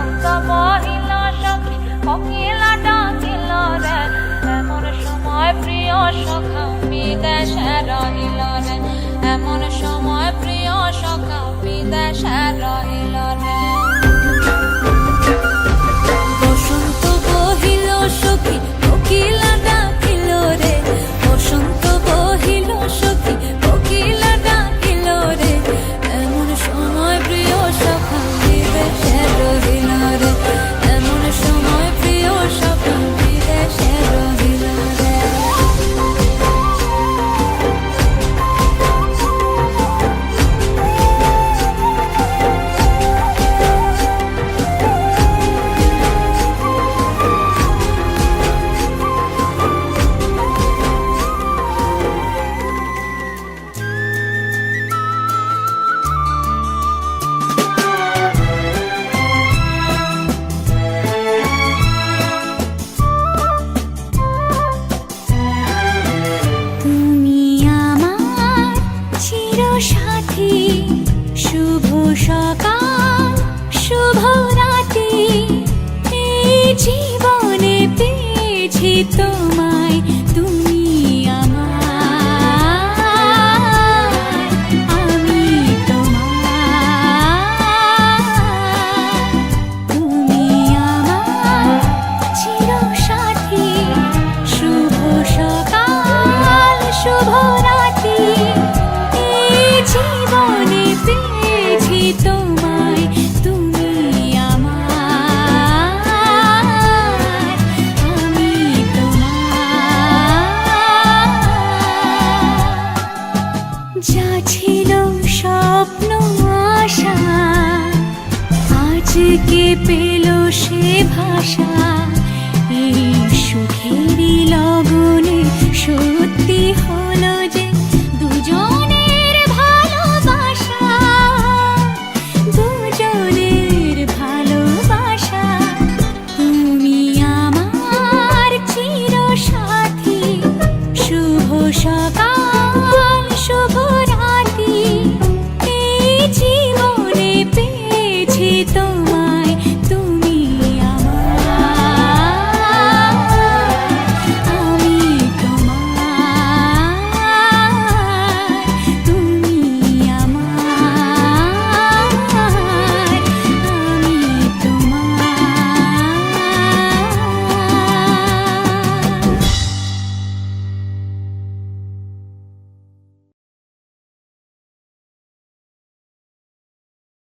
বসন্ত বহিল সখী কোকিলা ডাকিল রে, এমন সময় প্রিয় সখা বিদেশে রহিল রে, এমন সময় প্রিয় সখা বিদেশে রহিল রে। বসন্ত বহিল সখী কোকিলা ডাকিল রে, বসন্ত বহিল সখী কোকিলা ডাকিল রে, এমন সময় প্রিয় সখা বিদেশে রহিল রে, এমন সময় প্রিয় সখা বিদেশে রহিল রে। তুমি আমার চিরসাথী, শুভ সকাল শুভ রাতি, এই জীবনে পেয়েছি তোমায়, তুমি আমার, আমি তোমার। তুমি আমার চিরসাথী, শুভ সকাল শুভ রাতি, এই জীবনে পেয়েছি তোমায়, তুমি আমার, আমি তোমার। যা ছিল স্বপ্ন আশা, আজকে পেল সে ভাষা, এই সুখেরই লগনে সত্যি হয়।